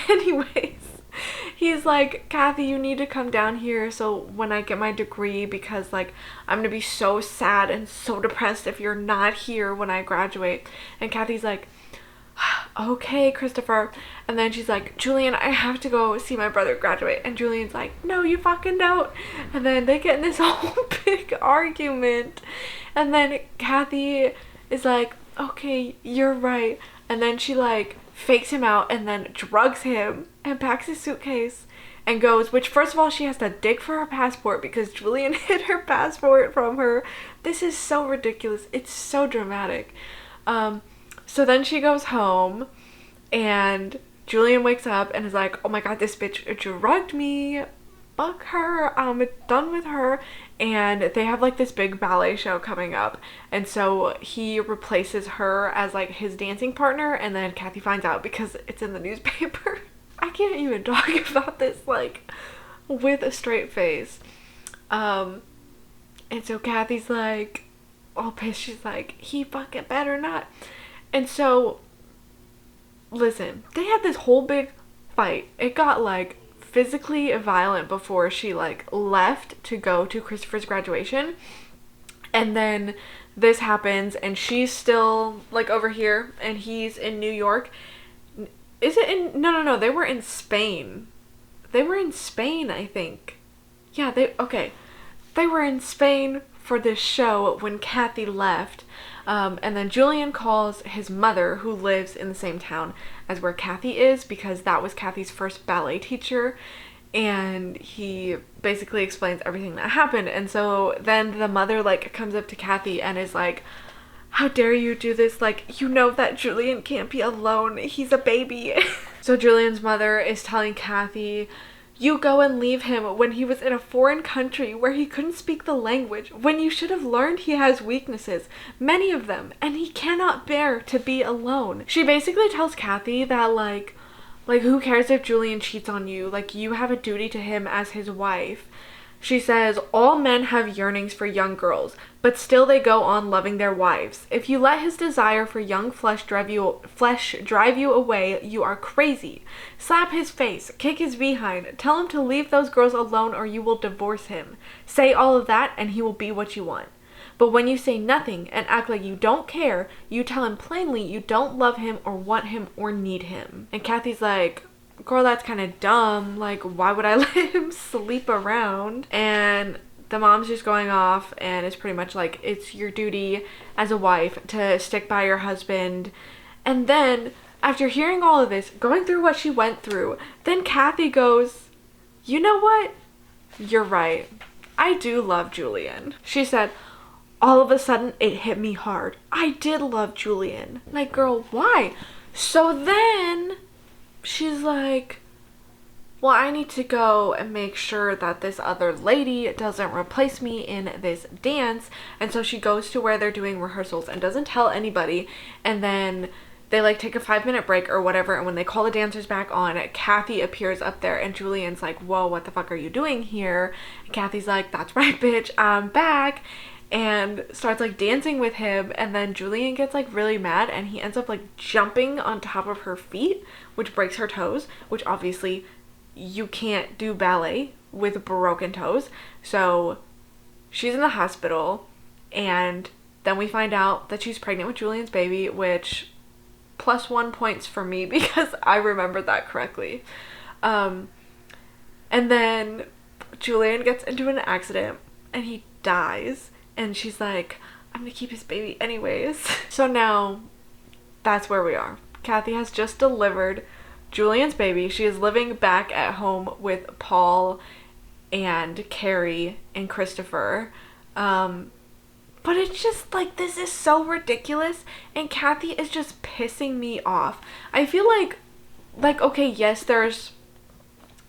Anyways, he's like, Kathy, you need to come down here so when I get my degree, because like I'm gonna be so sad and so depressed if you're not here when I graduate. And Kathy's like, okay, Christopher. And then she's like, Julian, I have to go see my brother graduate. And Julian's like, no, you fucking don't. And then they get in this whole big argument. And then Kathy is like, okay, you're right. And then she like fakes him out and then drugs him and packs his suitcase and goes, which first of all, she has to dig for her passport because Julian hid her passport from her. This is so ridiculous. It's so dramatic. So then she goes home and Julian wakes up and is like, oh my god, this bitch drugged me. Fuck her. I'm done with her. And they have like this big ballet show coming up. And so he replaces her as like his dancing partner. And then Kathy finds out because it's in the newspaper. I can't even talk about this like with a straight face. And so Kathy's like all pissed. She's like, he fucking better not. And so, listen, they had this whole big fight. It got like physically violent before she like left to go to Christopher's graduation. And then this happens and she's still like over here and he's in New York. Is it in, no, they were in Spain. They were in Spain, I think. Yeah, they were in Spain for this show when Kathy left. And then Julian calls his mother, who lives in the same town as where Kathy is, because that was Kathy's first ballet teacher. And he basically explains everything that happened. And so then the mother like comes up to Kathy and is like, how dare you do this? Like, you know that Julian can't be alone. He's a baby. So Julian's mother is telling Kathy, you go and leave him when he was in a foreign country where he couldn't speak the language, when you should have learned he has weaknesses, many of them, and he cannot bear to be alone. She basically tells Kathy that like who cares if Julian cheats on you? Like, you have a duty to him as his wife. She says, all men have yearnings for young girls, but still they go on loving their wives. If you let his desire for young flesh drive you away, you are crazy. Slap his face, kick his behind, tell him to leave those girls alone or you will divorce him. Say all of that and he will be what you want. But when you say nothing and act like you don't care, you tell him plainly you don't love him or want him or need him. And Kathy's like, girl, that's kind of dumb. Like, why would I let him sleep around? And the mom's just going off and it's pretty much like, it's your duty as a wife to stick by your husband. And then after hearing all of this, going through what she went through, then Kathy goes, you know what? You're right. I do love Julian. She said, all of a sudden it hit me hard. I did love Julian. Like, girl, why? So then she's like, well, I need to go and make sure that this other lady doesn't replace me in this dance. And so she goes to where they're doing rehearsals and doesn't tell anybody. And then they like take a 5-minute break or whatever. And when they call the dancers back on, Kathy appears up there and Julian's like, whoa, what the fuck are you doing here? And Kathy's like, that's right, bitch, I'm back. And starts like dancing with him, and then Julian gets like really mad and he ends up like jumping on top of her feet, which breaks her toes, which obviously you can't do ballet with broken toes. So she's in the hospital, and then we find out that she's pregnant with Julian's baby, which +1 points for me because I remembered that correctly. And then Julian gets into an accident and he dies. And she's like, I'm gonna keep his baby anyways. So now that's where we are. Kathy has just delivered Julian's baby. She is living back at home with Paul and Carrie and Christopher. But it's just like, this is so ridiculous. And Kathy is just pissing me off. I feel like, okay, yes, there's,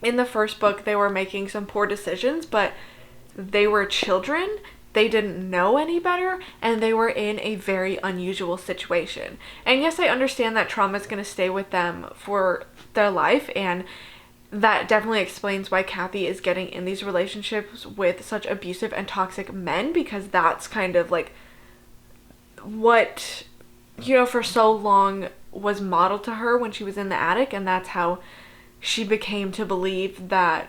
in the first book, they were making some poor decisions, but they were children. They didn't know any better, and they were in a very unusual situation. And yes, I understand that trauma is going to stay with them for their life, and that definitely explains why Kathy is getting in these relationships with such abusive and toxic men, because that's kind of like what, you know, for so long was modeled to her when she was in the attic, and that's how she became to believe that,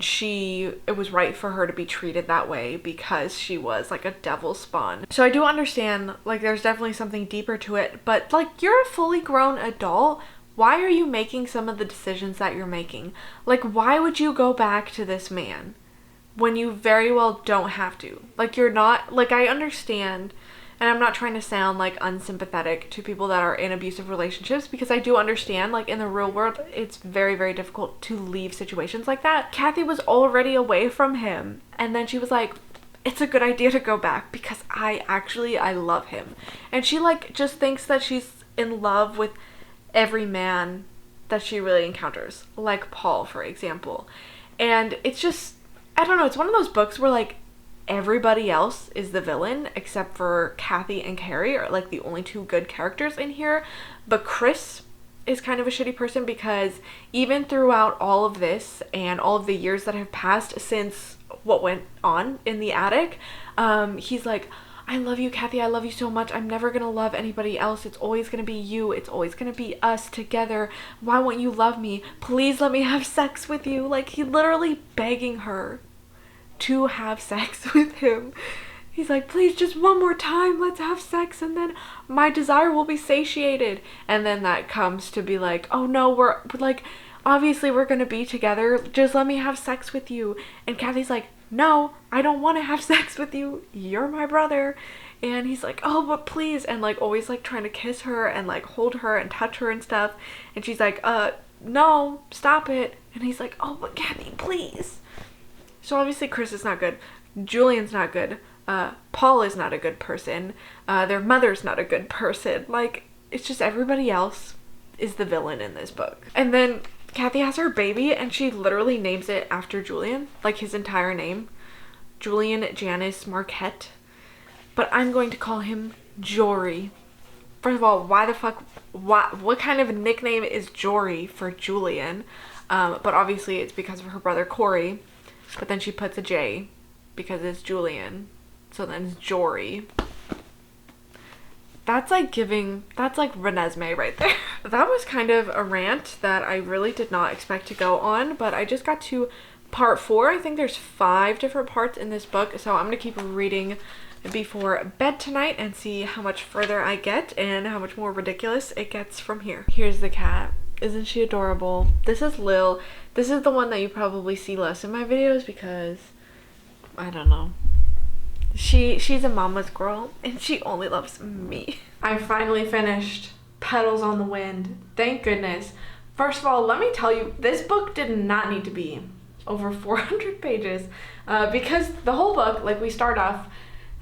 it was right for her to be treated that way because she was like a devil spawn. So I do understand, like, there's definitely something deeper to it, but like, you're a fully grown adult. Why are you making some of the decisions that you're making? Like, why would you go back to this man when you very well don't have to? Like, you're not, like, I understand, and I'm not trying to sound like unsympathetic to people that are in abusive relationships, because I do understand, like, in the real world, it's very, very difficult to leave situations like that. Kathy was already away from him, and then she was like, it's a good idea to go back because I love him. And she, like, just thinks that she's in love with every man that she really encounters, like Paul, for example. And it's just, I don't know, it's one of those books where, like, everybody else is the villain except for Kathy and Carrie are like the only two good characters in here. But Chris is kind of a shitty person because even throughout all of this and all of the years that have passed since what went on in the attic, he's like, I love you, Kathy. I love you so much. I'm never going to love anybody else. It's always going to be you. It's always going to be us together. Why won't you love me? Please let me have sex with you. Like, he literally begging her to have sex with him. He's like, please, just one more time, let's have sex, and then my desire will be satiated. And then that comes to be like, oh no, we're like, obviously we're gonna be together, just let me have sex with you. And Kathy's like, no, I don't want to have sex with you, you're my brother. And he's like, oh, but please, and like always like trying to kiss her and like hold her and touch her and stuff. And she's like, no, stop it. And he's like, oh, but Kathy, please. So obviously Chris is not good. Julian's not good. Paul is not a good person. Their mother's not a good person. Like, it's just everybody else is the villain in this book. And then Kathy has her baby and she literally names it after Julian. Like, his entire name. Julian Janice Marquette. But I'm going to call him Jory. First of all, why the fuck, what kind of a nickname is Jory for Julian? But obviously it's because of her brother Corey. But then she puts a J because it's Julian. So then it's Jory. That's like Renesmee right there. That was kind of a rant that I really did not expect to go on, but I just got to part 4. I think there's 5 different parts in this book, so I'm going to keep reading before bed tonight and see how much further I get and how much more ridiculous it gets from here. Here's the cat. Isn't she adorable? This is Lil. This is the one that you probably see less in my videos because, I don't know. She's a mama's girl and she only loves me. I finally finished Petals on the Wind. Thank goodness. First of all, let me tell you, this book did not need to be over 400 pages because the whole book, like, we start off,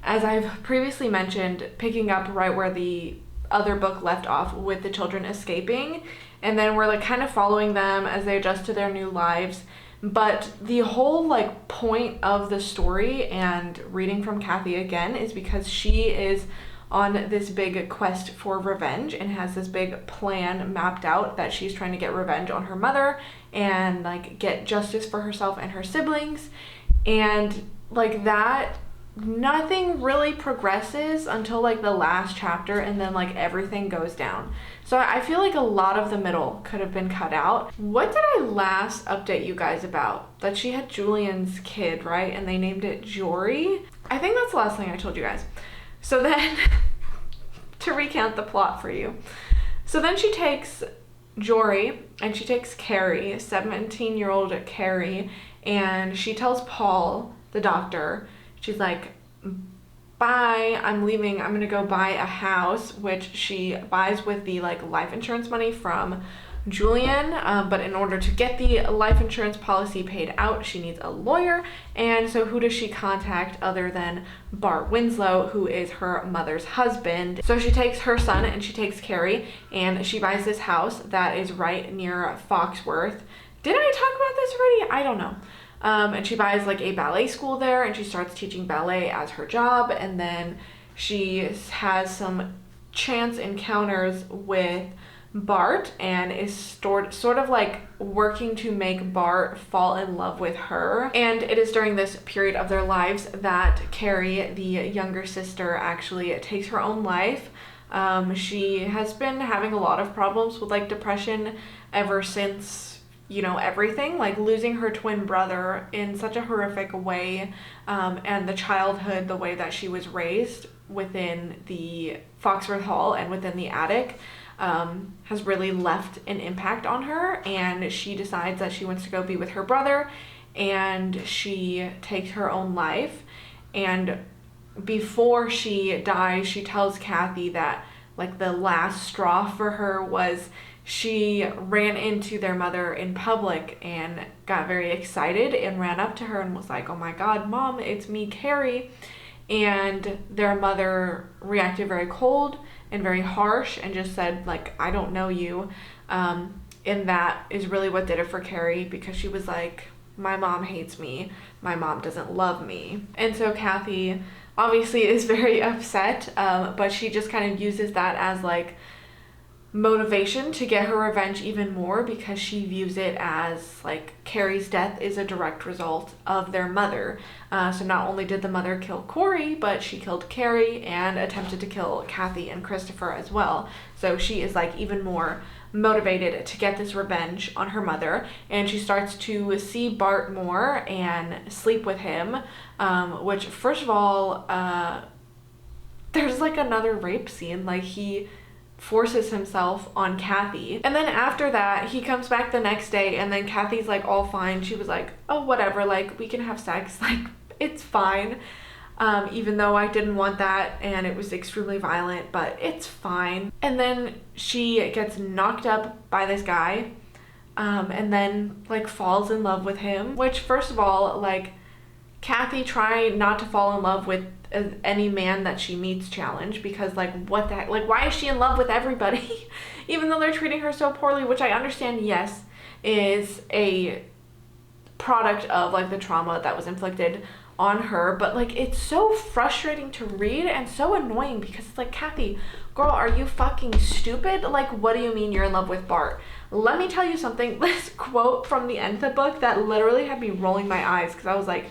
as I've previously mentioned, picking up right where the other book left off with the children escaping. And then we're like kind of following them as they adjust to their new lives. But the whole like point of the story and reading from Kathy again is because she is on this big quest for revenge and has this big plan mapped out that she's trying to get revenge on her mother and like get justice for herself and her siblings. And like that, nothing really progresses until like the last chapter, and then like everything goes down. So I feel like a lot of the middle could have been cut out. What did I last update you guys about? That she had Julian's kid, right? And they named it Jory. I think that's the last thing I told you guys. So then, to recount the plot for you. So then she takes Jory and she takes Carrie, 17-year-old Carrie, and she tells Paul, the doctor, she's like, bye, I'm leaving, I'm gonna go buy a house, which she buys with the like life insurance money from Julian, but in order to get the life insurance policy paid out, she needs a lawyer. And so who does she contact other than Bart Winslow, who is her mother's husband? So she takes her son and she takes Carrie and she buys this house that is right near Foxworth. Did I talk about this already? I don't know. And she buys like a ballet school there and she starts teaching ballet as her job. And then she has some chance encounters with Bart and is sort of like working to make Bart fall in love with her. And it is during this period of their lives that Carrie, the younger sister, actually takes her own life. She has been having a lot of problems with like depression ever since you know, everything, like losing her twin brother in such a horrific way, and the childhood, the way that she was raised within the Foxworth Hall and within the attic, has really left an impact on her, and she decides that she wants to go be with her brother, and she takes her own life. And before she dies, she tells Kathy that like the last straw for her was she ran into their mother in public and got very excited and ran up to her and was like, "Oh my God, Mom, it's me, Carrie." And their mother reacted very cold and very harsh and just said, like, "I don't know you." And that is really what did it for Carrie, because she was like, "My mom hates me. My mom doesn't love me." And so Kathy obviously is very upset, but she just kind of uses that as like motivation to get her revenge even more, because she views it as like Carrie's death is a direct result of their mother. So not only did the mother kill Corey, but she killed Carrie and attempted to kill Kathy and Christopher as well. So she is like even more motivated to get this revenge on her mother, and she starts to see Bart more and sleep with him, which first of all, there's like another rape scene, like he forces himself on Kathy. And then after that, he comes back the next day, and then Kathy's like all fine. She was like, "Oh, whatever, like we can have sex, like it's fine." Even though I didn't want that and it was extremely violent, but it's fine. And then she gets knocked up by this guy, and then like falls in love with him, which first of all, like Kathy tried not to fall in love with any man that she meets challenge, because like what the heck, like why is she in love with everybody even though they're treating her so poorly, which I understand, yes, is a product of like the trauma that was inflicted on her, but like it's so frustrating to read and so annoying, because it's like, Kathy, girl, are you fucking stupid? Like, what do you mean you're in love with Bart? Let me tell you something. This quote from the end of the book that literally had me rolling my eyes, because I was like,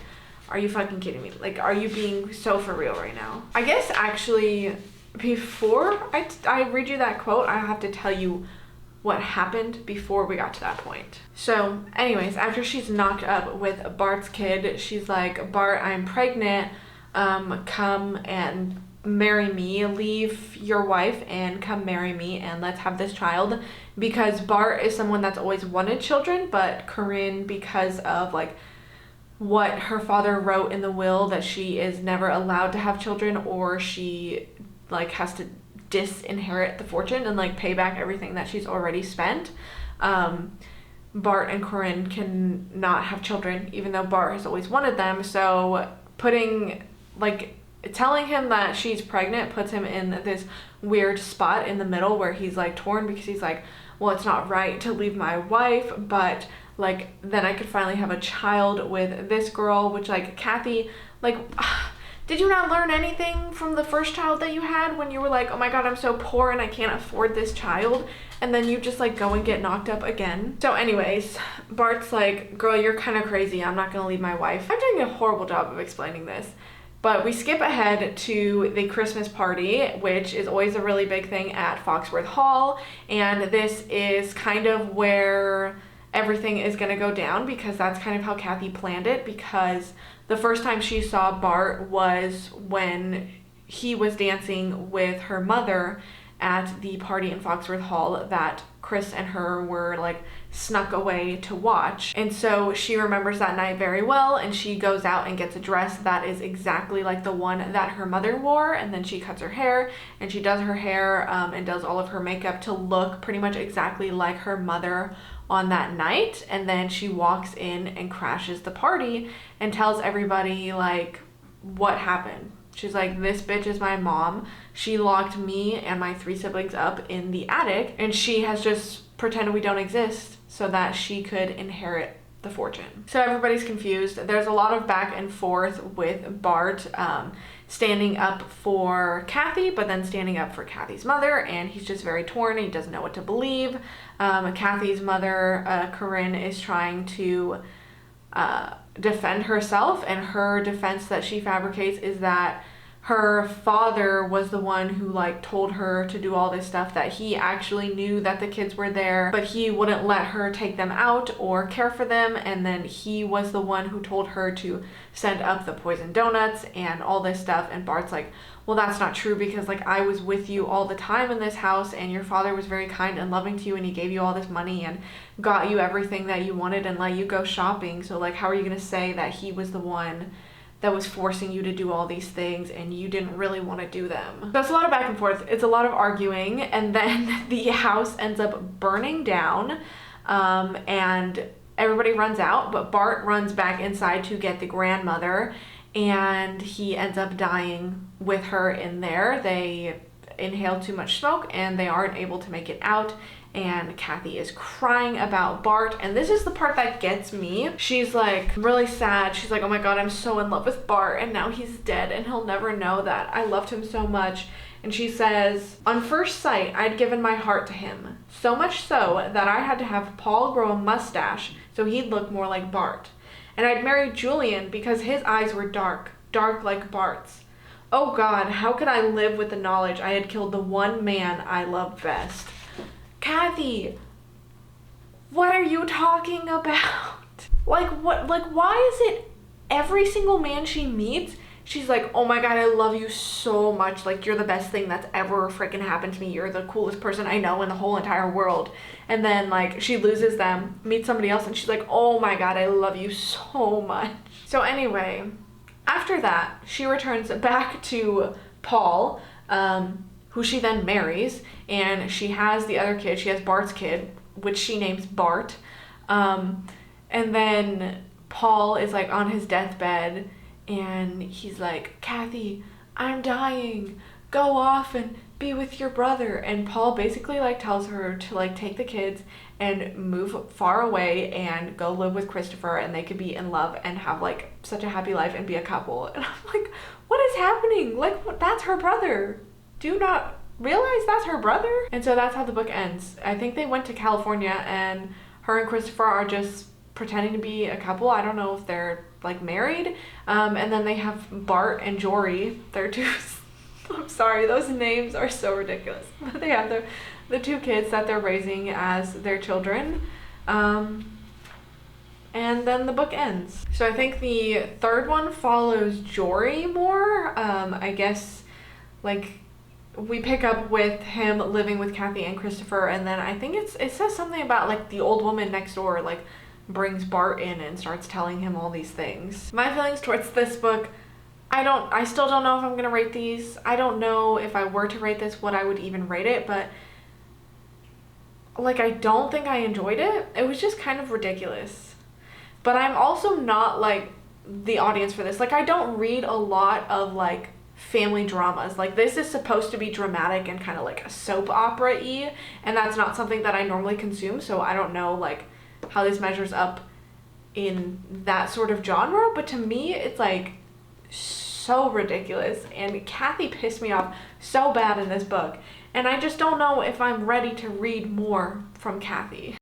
are you fucking kidding me? Like, are you being so for real right now? I guess actually before I read you that quote, I have to tell you what happened before we got to that point. So anyways, after she's knocked up with Bart's kid, she's like, "Bart, I'm pregnant, come and marry me, leave your wife and come marry me, and let's have this child." Because Bart is someone that's always wanted children, but Corinne, because of like what her father wrote in the will, that she is never allowed to have children, or she like has to disinherit the fortune and like pay back everything that she's already spent, Bart and Corinne can not have children, even though Bart has always wanted them. So telling him that she's pregnant puts him in this weird spot in the middle where he's like torn, because he's like, well, it's not right to leave my wife, but like then I could finally have a child with this girl, which like Kathy, like did you not learn anything from the first child that you had when you were like, "Oh my God, I'm so poor and I can't afford this child," and then you just like go and get knocked up again? So anyways, Bart's like, "Girl, you're kind of crazy. I'm not gonna leave my wife." I'm doing a horrible job of explaining this. But we skip ahead to the Christmas party, which is always a really big thing at Foxworth Hall. And this is kind of where everything is going to go down, because that's kind of how Kathy planned it. Because the first time she saw Bart was when he was dancing with her mother at the party in Foxworth Hall that Chris and her were like snuck away to watch. And so she remembers that night very well, and she goes out and gets a dress that is exactly like the one that her mother wore, and then she cuts her hair and she does her hair and does all of her makeup to look pretty much exactly like her mother on that night. And then she walks in and crashes the party and tells everybody like what happened. She's like, "This bitch is my mom. She locked me and my 3 siblings up in the attic, and she has just pretended we don't exist so that she could inherit the fortune." So everybody's confused. There's a lot of back and forth with Bart standing up for Kathy, but then standing up for Kathy's mother, and he's just very torn. He doesn't know what to believe. Kathy's mother, Corinne, is trying to defend herself, and her defense that she fabricates is that her father was the one who like told her to do all this stuff, that he actually knew that the kids were there, but he wouldn't let her take them out or care for them. And then he was the one who told her to send up the poison donuts and all this stuff. And Bart's like, well, that's not true, because like I was with you all the time in this house, and your father was very kind and loving to you, and he gave you all this money and got you everything that you wanted and let you go shopping. So like, how are you gonna say that he was the one that was forcing you to do all these things and you didn't really want to do them? So it's a lot of back and forth. It's a lot of arguing, and then the house ends up burning down, and everybody runs out, but Bart runs back inside to get the grandmother, and he ends up dying with her in there. They inhaled too much smoke and they aren't able to make it out, and Kathy is crying about Bart, and this is the part that gets me. She's like really sad. She's like, oh my god, I'm so in love with Bart, and now he's dead and he'll never know that I loved him so much. And she says, on first sight, I'd given my heart to him, so much so that I had to have Paul grow a mustache so he'd look more like Bart. And I'd married Julian because his eyes were dark, dark like Bart's. Oh God, how could I live with the knowledge I had killed the one man I loved best? Kathy, what are you talking about? Like, what, like, why is it every single man she meets, she's like, oh my god, I love you so much, like, you're the best thing that's ever freaking happened to me, you're the coolest person I know in the whole entire world. And then, like, she loses them, meets somebody else, and she's like, oh my god, I love you so much. So anyway, after that, she returns back to Paul, who she then marries, and she has the other kid. She has Bart's kid, which she names Bart. And then Paul is like on his deathbed, and he's like, Kathy, I'm dying, go off and be with your brother. And Paul basically like tells her to like take the kids and move far away and go live with Christopher, and they could be in love and have like such a happy life and be a couple. And I'm like, what is happening? Like, that's her brother. Do you not realize that's her brother? And so that's how the book ends. I think they went to California, and her and Christopher are just pretending to be a couple. I don't know if they're like married. And then they have Bart and Jory. They're two, I'm sorry, those names are so ridiculous. But they have the two kids that they're raising as their children. And then the book ends. So I think the third one follows Jory more. I guess like we pick up with him living with Kathy and Christopher, and then I think it says something about like the old woman next door like brings Bart in and starts telling him all these things. My feelings towards this book, I still don't know if I'm gonna rate these. I don't know if I were to rate this what I would even rate it, but like I don't think I enjoyed it. It was just kind of ridiculous. But I'm also not like the audience for this. Like, I don't read a lot of like family dramas. Like, this is supposed to be dramatic and kind of like a soap opera-y, and that's not something that I normally consume, so I don't know like how this measures up in that sort of genre. But to me, it's like so ridiculous, and Kathy pissed me off so bad in this book, and I just don't know if I'm ready to read more from Kathy.